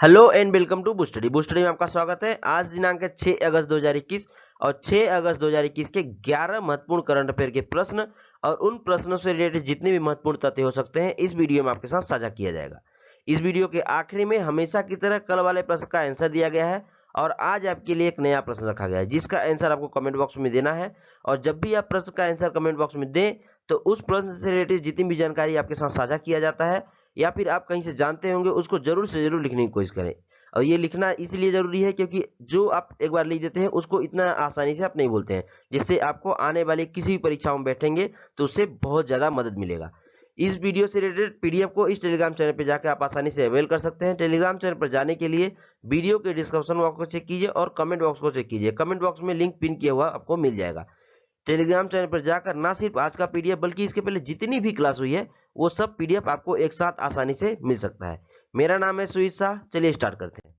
Hello and welcome to Boostdy. Boostdy में आपका स्वागत है। आज दिनांक है 6 अगस्त 2021 और 6 अगस्त 2021 के 11 महत्वपूर्ण करंट अफेयर के प्रश्न और उन प्रश्नों से रिलेटेड जितने भी महत्वपूर्ण तथ्य हो सकते हैं इस वीडियो में आपके साथ साझा किया जाएगा। इस वीडियो के आखिरी में हमेशा की तरह कल वाले प्रश्न का आंसर दिया गया है और आज आपके लिए एक नया प्रश्न रखा गया है जिसका आंसर आपको कमेंट बॉक्स में देना है। और जब भी आप प्रश्न का आंसर कमेंट बॉक्स में दें तो उस प्रश्न से रिलेटेड जितनी भी जानकारी आपके साथ साझा किया जाता है या फिर आप कहीं से जानते होंगे उसको जरूर से जरूर लिखने की कोशिश करें। और ये लिखना इसलिए जरूरी है क्योंकि जो आप एक बार लिख देते हैं उसको इतना आसानी से आप नहीं बोलते हैं, जिससे आपको आने वाली किसी भी परीक्षाओं में बैठेंगे तो उससे बहुत ज्यादा मदद मिलेगा। इस वीडियो से रिलेटेड पीडीएफ को इस टेलीग्राम चैनल पर जाकर आप आसानी से अवेल कर सकते हैं। टेलीग्राम चैनल पर जाने के लिए वीडियो के डिस्क्रिप्शन बॉक्स को चेक कीजिए और कमेंट बॉक्स को चेक कीजिए। कमेंट बॉक्स में लिंक पिन किया हुआ आपको मिल जाएगा। टेलीग्राम चैनल पर जाकर ना सिर्फ आज का पीडीएफ बल्कि इसके पहले जितनी भी क्लास हुई है वो सब पीडीएफ आपको एक साथ आसानी से मिल सकता है। मेरा नाम है सुजीत शाह। चलिए स्टार्ट करते हैं।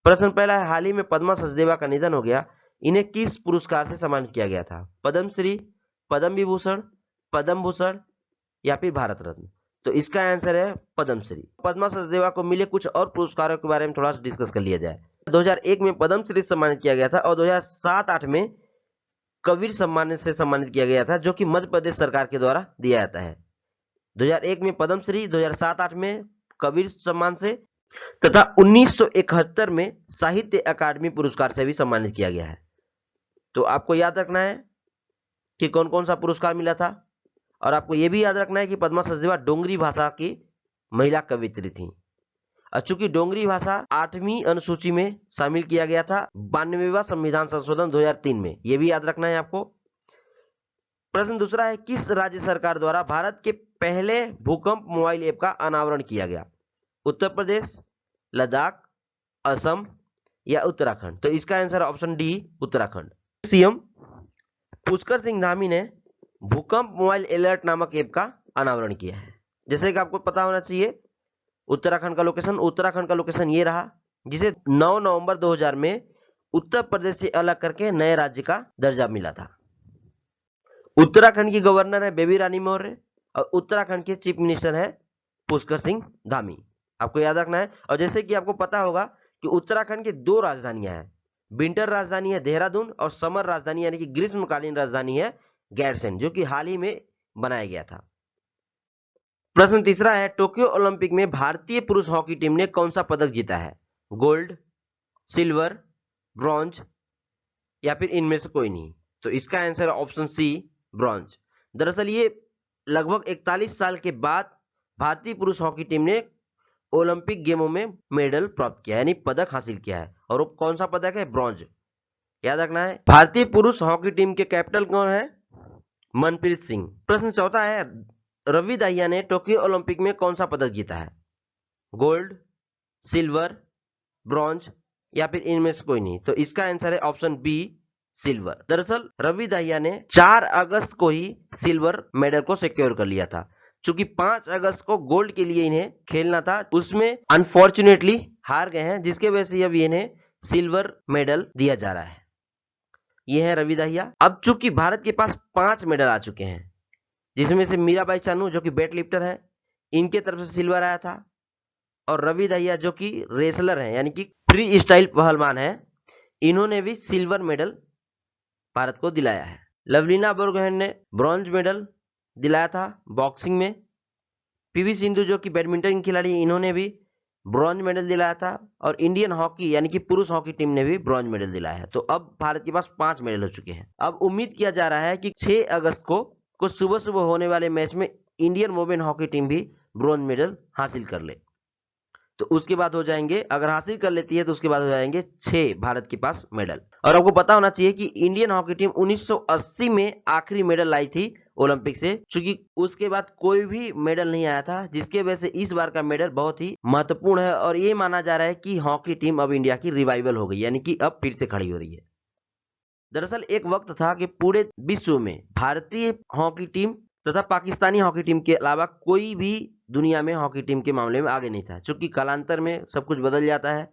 प्रश्न पहला है, हाल ही में पद्मा सचदेवा का निधन हो गया, इन्हें किस पुरस्कार से सम्मानित किया गया था? पद्मश्री, पद्म विभूषण, पद्म भूषण या फिर भारत रत्न? तो इसका आंसर है पद्मश्री। पद्मा सचदेवा को मिले कुछ और पुरस्कारों के बारे में थोड़ा सा डिस्कस कर लिया जाए। 2001 में पद्मश्री से सम्मानित किया गया था और 2007-8 में कबीर सम्मान से सम्मानित किया गया था जो कि मध्य प्रदेश सरकार के द्वारा दिया जाता है। 2001 में पद्मश्री, 2007-8 में कबीर सम्मान से तथा 1971 में साहित्य अकादमी पुरस्कार से भी सम्मानित किया गया है। तो आपको याद रखना है कि कौन कौन सा पुरस्कार मिला था और आपको यह भी याद रखना है कि पद्मा सचदेवा डोंगरी भाषा की महिला कवियत्री थी। चूंकि डोंगरी भाषा 8वीं अनुसूची में शामिल किया गया था 92वां संविधान संशोधन 2003 में, यह भी याद रखना है आपको। प्रश्न दूसरा है, किस राज्य सरकार द्वारा भारत के पहले भूकंप मोबाइल ऐप का अनावरण किया गया? उत्तर प्रदेश, लद्दाख, असम या उत्तराखंड? तो इसका answer option D Uttarakhand. CM Pushkar Singh Dhami ने भूकंप मोबाइल अलर्ट नामक ऐप का अनावरण किया है। जैसे कि आपको पता होना चाहिए उत्तराखंड का लोकेशन ये रहा, जिसे 9 नवंबर 2000 में उत्तर प्रदेश से अलग करके नए राज्य का दर्जा मिला था। उत्तराखंड की गवर्नर है बेबी रानी मौर्य और उत्तराखंड के चीफ मिनिस्टर है पुष्कर सिंह धामी। आपको याद रखना है। और जैसे कि आपको पता होगा कि उत्तराखंड की 2 राजधानियां हैं, विंटर राजधानी है देहरादून और समर राजधानी यानी कि ग्रीष्मकालीन राजधानी है गैरसैंण, जो कि हाल ही में बनाया गया था। प्रश्न तीसरा है, टोक्यो ओलंपिक में भारतीय पुरुष हॉकी टीम ने कौन सा पदक जीता है? गोल्ड, सिल्वर, ब्रॉन्ज या फिर इनमें से कोई नहीं? तो इसका आंसर ऑप्शन सी ब्रॉन्ज। दरअसल ये लगभग 41 साल के बाद भारतीय पुरुष हॉकी टीम ने ओलंपिक गेमों में मेडल प्राप्त किया यानी पदक हासिल किया है और वो कौन सा पदक है? ब्रॉन्ज। याद रखना है। भारतीय पुरुष हॉकी टीम के कैप्टन कौन है? मनप्रीत सिंह। प्रश्न चौथा है, रवि दाहिया ने टोक्यो ओलंपिक में कौन सा पदक जीता है? गोल्ड, सिल्वर, ब्रॉन्ज या फिर इनमें से कोई नहीं? तो इसका आंसर है ऑप्शन बी सिल्वर। दरअसल रवि दाहिया ने 4 अगस्त को ही सिल्वर मेडल को सिक्योर कर लिया था। चूंकि 5 अगस्त को गोल्ड के लिए इन्हें खेलना था, उसमें अनफॉर्चुनेटली हार गए हैं, जिसके वजह से अब इन्हें सिल्वर मेडल दिया जा रहा है। ये है रवि दाहिया। अब चूंकि भारत के पास 5 मेडल आ चुके हैं, जिसमें से मीराबाई चानू जो कि वेट लिफ्टर है, इनके तरफ से सिल्वर आया था और रवि दाहिया जो कि रेसलर है यानी कि फ्री स्टाइल पहलवान है, इन्होंने भी सिल्वर मेडल भारत को दिलाया है। लवलीना बोरगोहेन ने ब्रॉन्ज मेडल दिलाया था बॉक्सिंग में। पीवी सिंधु जो कि बैडमिंटन खिलाड़ी, इन्होंने भी ब्रॉन्ज मेडल दिलाया था और इंडियन हॉकी यानी कि पुरुष हॉकी टीम ने भी ब्रॉन्ज मेडल दिलाया है। तो अब भारत के पास 5 मेडल हो चुके हैं। अब उम्मीद किया जा रहा है कि 6 अगस्त को सुबह सुबह होने वाले मैच में इंडियन वुमेन हॉकी टीम भी ब्रॉन्ज मेडल हासिल कर ले, तो उसके बाद हो जाएंगे, अगर हासिल कर लेती है तो उसके बाद हो जाएंगे 6 भारत के पास मेडल। और आपको पता होना चाहिए कि इंडियन हॉकी टीम 1980 में आखिरी मेडल लाई थी ओलंपिक से, क्योंकि उसके बाद कोई भी मेडल नहीं आया था, जिसके वजह से इस बार का मेडल बहुत ही महत्वपूर्ण है और ये माना जा रहा है कि हॉकी टीम अब इंडिया की रिवाइवल हो गई, यानी कि अब फिर से खड़ी हो रही है। दरअसल एक वक्त था कि पूरे विश्व में भारतीय हॉकी टीम तथा पाकिस्तानी हॉकी टीम के अलावा कोई भी दुनिया में हॉकी टीम के मामले में आगे नहीं था। चूंकि कालांतर में सब कुछ बदल जाता है,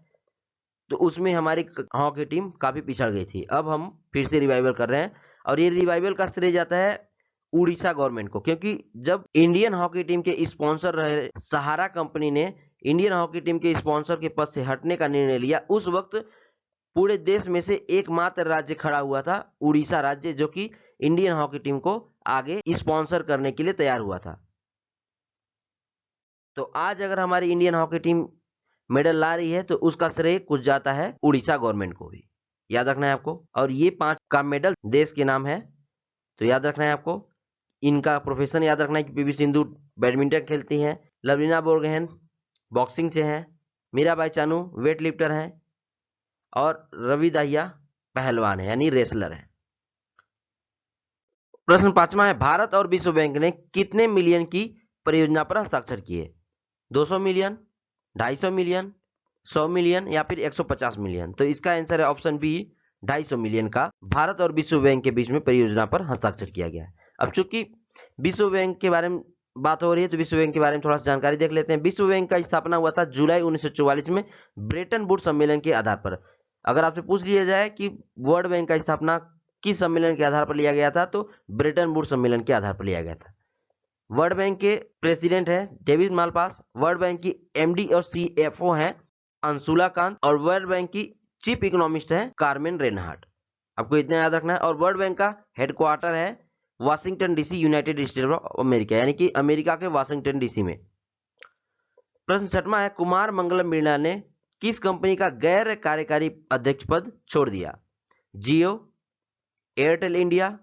तो उसमें हमारी हॉकी टीम काफी पिछड़ गई थी। अब हम फिर से रिवाइवल कर रहे हैं और ये रिवाइवल का श्रेय जाता है उड़ीसा गवर्नमेंट को, क्योंकि जब इंडियन हॉकी टीम के स्पॉन्सर रहे सहारा कंपनी ने इंडियन हॉकी टीम के स्पॉन्सर के पद से हटने का निर्णय लिया, उस वक्त पूरे देश में से एकमात्र राज्य खड़ा हुआ था, उड़ीसा राज्य, जो कि इंडियन हॉकी टीम को आगे स्पॉन्सर करने के लिए तैयार हुआ था। तो आज अगर हमारी इंडियन हॉकी टीम मेडल ला रही है तो उसका श्रेय कुछ जाता है उड़ीसा गवर्नमेंट को भी, याद रखना है आपको। और ये 5 का मेडल देश के नाम है, तो याद रखना है आपको। इनका प्रोफेशन याद रखना है कि पीवी सिंधु बैडमिंटन खेलती हैं, लवलीना बोरगोहेन बॉक्सिंग से हैं, मीराबाई चानू वेट लिफ्टर हैं और रवि दाहिया पहलवान है यानी रेसलर है। प्रश्न 5वां है, भारत और विश्व बैंक ने कितने मिलियन की परियोजना पर हस्ताक्षर किए? 200 मिलियन, 250 मिलियन, 100 मिलियन या फिर 150 मिलियन? तो इसका आंसर है ऑप्शन बी, 250 मिलियन का भारत और विश्व बैंक के बीच में परियोजना पर हस्ताक्षर किया गया है। अब चूंकि विश्व बैंक के बारे में बात हो रही है तो विश्व बैंक के बारे में थोड़ा सा जानकारी देख लेते हैं। विश्व बैंक का स्थापना हुआ था जुलाई 1944 में ब्रेटन वुड्स सम्मेलन के आधार पर। अगर आपसे पूछ लिया जाए कि वर्ल्ड बैंक का स्थापना किस सम्मेलन के आधार पर लिया गया था, तो ब्रेटन वुड्स सम्मेलन के आधार पर लिया गया था। वर्ल्ड बैंक के प्रेसिडेंट हैं डेविड मालपास, वर्ल्ड बैंक की एमडी और सीएफओ हैं अंशुला कांत, और वर्ल्ड बैंक की चीफ इकोनॉमिस्ट है कार्मेन रेनहार्ट। आपको इतना याद रखना है। और वर्ल्ड बैंक का हेडक्वार्टर है Washington DC, United state of America, यानी कि अमेरिका के वाशिंगटन डीसी में। प्रश्न 6वां है, कुमार मंगलम बिरला ने किस कंपनी का गैर कार्यकारी अध्यक्ष पद छोड़ दिया? जियो, एयरटेल इंडिया,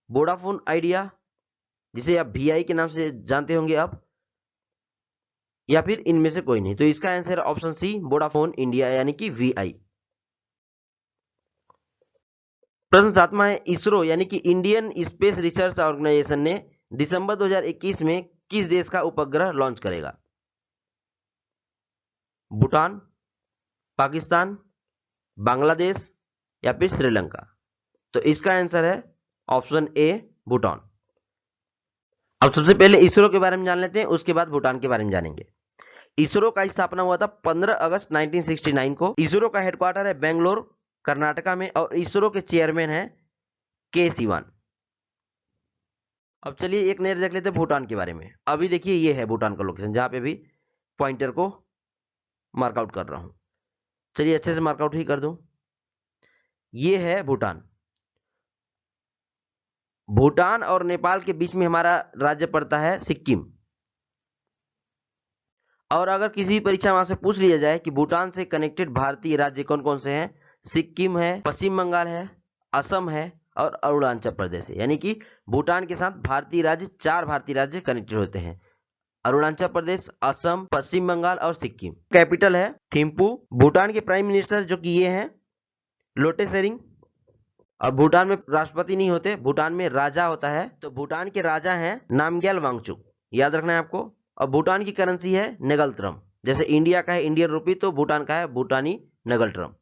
वोडाफोन आइडिया जिसे आप VI के नाम से जानते होंगे आप, या फिर इनमें से कोई नहीं? तो इसका answer option C, Vodafone India यानी कि VI। प्रश्न 7वां है, इसरो यानी कि इंडियन स्पेस रिसर्च ऑर्गेनाइजेशन ने दिसंबर 2021 में किस देश का उपग्रह लॉन्च करेगा? भूटान, पाकिस्तान, बांग्लादेश या फिर श्रीलंका? तो इसका आंसर है ऑप्शन ए, भूटान। अब सबसे पहले इसरो के बारे में जान लेते हैं, उसके बाद भूटान के बारे में जानेंगे। इसरो का स्थापना हुआ था 15 अगस्त 1969 को। इसरो का हेडक्वार्टर है बेंगलोर कर्नाटका में और इसरो के चेयरमैन है के सिवान। अब चलिए एक नजर देख लेते हैं भूटान के बारे में। अभी देखिए ये है भूटान का लोकेशन, जहां पे भी पॉइंटर को मार्कआउट कर रहा हूं। चलिए अच्छे से मार्कआउट ही कर दूं। ये है भूटान। भूटान और नेपाल के बीच में हमारा राज्य पड़ता है सिक्किम। और अगर किसी परीक्षा में से पूछ लिया जाए कि भूटान से कनेक्टेड भारतीय राज्य कौन कौन से हैं, सिक्किम है, पश्चिम बंगाल है, असम है और अरुणाचल प्रदेश है। यानी कि भूटान के साथ भारतीय राज्य, 4 भारतीय राज्य कनेक्टेड होते हैं, अरुणाचल प्रदेश, असम, पश्चिम बंगाल और सिक्किम। कैपिटल है थिम्पू। भूटान के प्राइम मिनिस्टर जो कि ये हैं लोटे शेरिंग। और भूटान में राष्ट्रपति नहीं होते, भूटान में राजा होता है। तो भूटान के राजा हैं नामग्याल वांगचुक, याद रखना है आपको। और भूटान की करेंसी है नेगलट्रम। जैसे इंडिया का है इंडियन रूपी, तो भूटान का है भूटानी नेगलट्रम।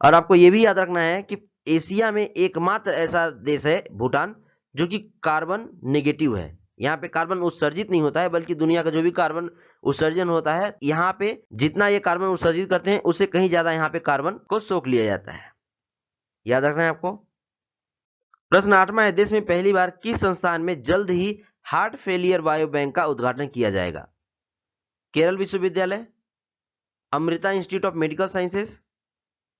और आपको यह भी याद रखना है कि एशिया में एकमात्र ऐसा देश है भूटान जो कि कार्बन नेगेटिव है। यहाँ पे कार्बन उत्सर्जित नहीं होता है, बल्कि दुनिया का जो भी कार्बन उत्सर्जन होता है, यहाँ पे जितना ये कार्बन उत्सर्जित करते हैं उससे कहीं ज्यादा यहाँ पे कार्बन को सोख लिया जाता है, याद रखना है आपको। प्रश्न 8वां है, देश में पहली बार किस संस्थान में जल्द ही हार्ट फेलियर बायो बैंक का उद्घाटन किया जाएगा? केरल विश्वविद्यालय, Amrita institute of Medical sciences,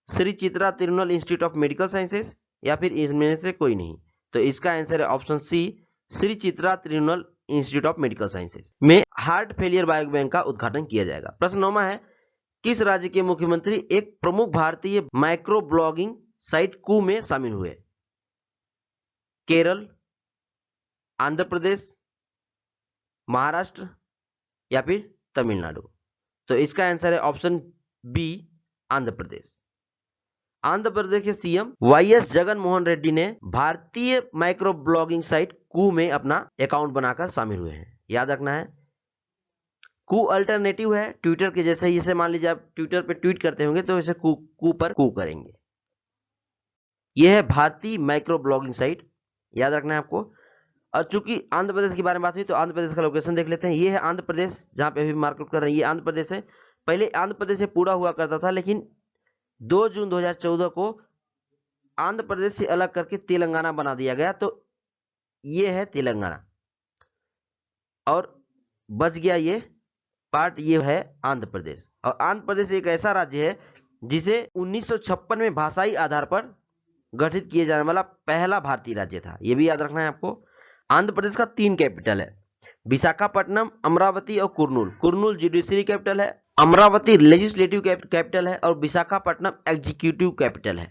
Shri Chitra Tirunal Institute of Medical sciences या फिर इनमें से कोई नहीं? तो इसका आंसर है option C, Shri Chitra Tirunal Institute of Medical Sciences में हार्ट फेलियर बायो बैंक का उद्घाटन किया जाएगा। प्रश्न 9वां है, किस राज्य के मुख्यमंत्री एक प्रमुख भारतीय माइक्रो ब्लॉगिंग साइट कू में शामिल हुए? केरल, आंध्र प्रदेश, महाराष्ट्र या फिर तमिलनाडु? तो इसका आंसर है ऑप्शन बी, आंध्र प्रदेश। आंध्र प्रदेश के सीएम YS जगन मोहन रेड्डी ने भारतीय माइक्रो ब्लॉगिंग साइट कू में अपना अकाउंट बनाकर शामिल हुए हैं, याद रखना है। कू अल्टरनेटिव है ट्विटर के जैसे, जैसे मान लीजिए आप ट्विटर पे ट्वीट करते होंगे तो इसे कू पर कू करेंगे। यह है भारतीय माइक्रो ब्लॉगिंग साइट, याद रखना है आपको। और चूंकि आंध्र प्रदेश के बारे में बात हुई तो आंध्र प्रदेश का लोकेशन देख लेते हैं। ये है आंध्र प्रदेश, जहां पे अभी मार्कआउट कर रहे हैं, ये आंध्र प्रदेश है। पहले आंध्र प्रदेश से पूरा हुआ करता था, लेकिन 2 जून 2014 को आंध्र प्रदेश से अलग करके तेलंगाना बना दिया गया। तो ये है तेलंगाना और बच गया ये पार्ट ये है आंध्र प्रदेश। और आंध्र प्रदेश एक ऐसा राज्य है जिसे 1956 में भाषाई आधार पर गठित किए जाने वाला पहला भारतीय राज्य था, ये भी याद रखना है आपको। आंध्र प्रदेश का 3 कैपिटल है, विशाखापट्टनम, अमरावती और कुर्नूल। कुर्नूल जुडिशरी कैपिटल है, अमरावती लेजिस्लेटिव कैपिटल है और विशाखापट्टनम एग्जीक्यूटिव कैपिटल है।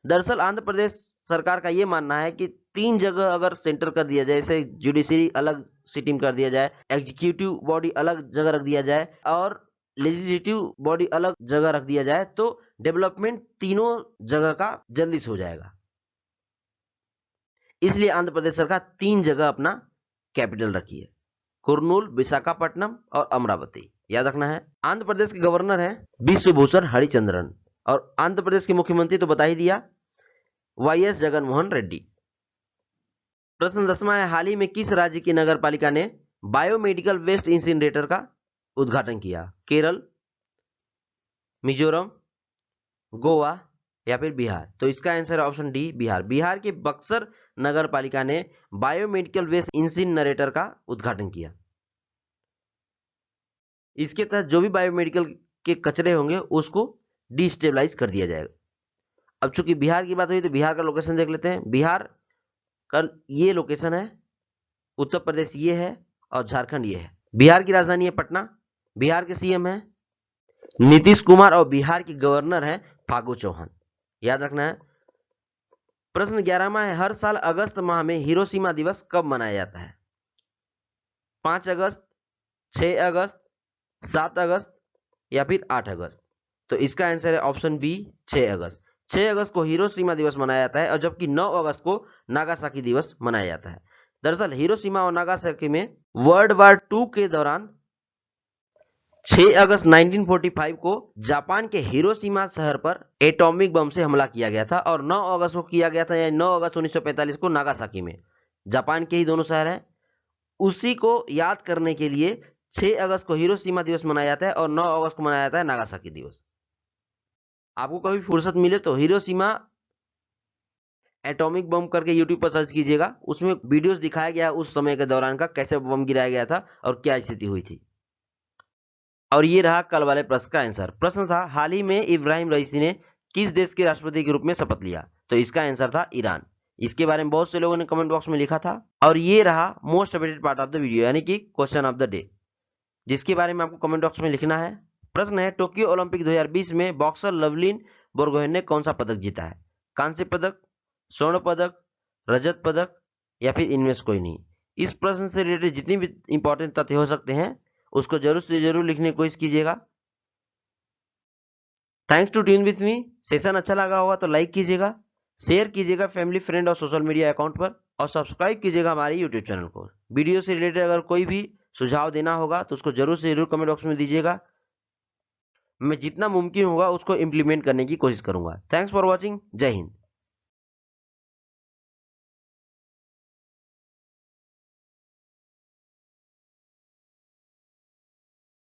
दरअसल आंध्र प्रदेश सरकार का यह मानना है कि 3 जगह अगर सेंटर कर दिया जाए, जैसे जुडिशरी अलग सिटी में कर दिया जाए, एग्जीक्यूटिव बॉडी अलग जगह रख दिया जाए और लेजिस्लेटिव बॉडी अलग जगह रख दिया जाए, तो डेवलपमेंट तीनों जगह का जल्दी से हो जाएगा। इसलिए आंध्र प्रदेश सरकार 3 जगह अपना कैपिटल रखी है, कुर्नूल, विशाखापट्टनम और अमरावती, याद रखना है। आंध्र प्रदेश के गवर्नर हैं विश्वभूषण हरिचंद्रन और आंध्र प्रदेश के मुख्यमंत्री तो बता ही दिया, वाईएस जगनमोहन रेड्डी। प्रश्न 10वां है, हाल ही में किस राज्य की नगर पालिका ने बायोमेडिकल वेस्ट इंसिनरेटर का उद्घाटन किया? केरल, मिजोरम, गोवा या फिर बिहार? तो इसका आंसर है ऑप्शन डी, बिहार। बिहार के बक्सर नगर पालिका ने बायोमेडिकल वेस्ट इंसिनरेटर का उद्घाटन किया। इसके तहत जो भी बायोमेडिकल के कचरे होंगे उसको डिस्टेबलाइज कर दिया जाएगा। अब चूंकि बिहार की बात हुई तो बिहार का लोकेशन देख लेते हैं। बिहार का ये लोकेशन है, उत्तर प्रदेश ये है और झारखंड ये है। बिहार की राजधानी है पटना, बिहार के सीएम है नीतीश कुमार और बिहार के गवर्नर है फागू चौहान, याद रखना है। प्रश्न 11वां है, हर साल अगस्त माह में हिरोशिमा दिवस कब मनाया जाता है? 5 अगस्त, 6 अगस्त, 7 अगस्त या फिर 8 अगस्त? तो इसका आंसर है ऑप्शन बी, 6 अगस्त। 6 अगस्त को हिरोशिमा दिवस मनाया जाता है और जबकि 9 अगस्त को नागासाकी दिवस मनाया जाता है। दरअसल हिरोशिमा और नागासाकी में वर्ल्ड वार 2 के दौरान 6 अगस्त 1945 को जापान के हिरोशिमा शहर पर एटॉमिक बम से हमला किया गया था और 9 अगस्त को किया गया था, या 9 अगस्त 1945 को नागासाकी में। जापान के ही दोनों शहर हैं, उसी को याद करने के लिए 6 अगस्त को हिरोशिमा दिवस मनाया जाता है और 9 अगस्त को मनाया जाता है नागासाकी दिवस। आपको कभी फुर्सत मिले तो हिरोशिमा एटॉमिक बम करके यूट्यूब पर सर्च कीजिएगा, उसमें वीडियोस दिखाया गया उस समय के दौरान का, कैसे बम गिराया गया था और क्या स्थिति हुई थी। और ये रहा कल वाले प्रश्न का आंसर। प्रश्न था, हाल ही में इब्राहिम रईसी ने किस देश के राष्ट्रपति के रूप में शपथ लिया? तो इसका आंसर था ईरान। इसके बारे में बहुत से लोगों ने कमेंट बॉक्स में लिखा था। और ये रहा most updated part of the video, यानी कि क्वेश्चन ऑफ द डे, जिसके बारे में आपको कमेंट बॉक्स में लिखना है। प्रश्न है, टोक्यो ओलंपिक 2020 में बॉक्सर लवलिन बोरगोहेन ने कौन सा पदक जीता है? कांस्य पदक, स्वर्ण पदक, रजत पदक या फिर इनमें से कोई नहीं? इस प्रश्न से रिलेटेड जितनी भी इंपॉर्टेंट तथ्य हो सकते हैं उसको जरूर से जरूर लिखने की कोशिश कीजिएगा। Thanks to tune with me. Session अच्छा लगा होगा तो लाइक कीजिएगा, शेयर कीजिएगा फैमिली, फ्रेंड और सोशल मीडिया अकाउंट पर, और सब्सक्राइब कीजिएगा हमारे यूट्यूब चैनल को। वीडियो से रिलेटेड अगर कोई भी सुझाव देना होगा तो उसको जरूर से जरूर कमेंट बॉक्स में दीजिएगा। मैं जितना मुमकिन होगा उसको इम्प्लीमेंट करने की कोशिश करूंगा। Thanks for watching. जय हिंद।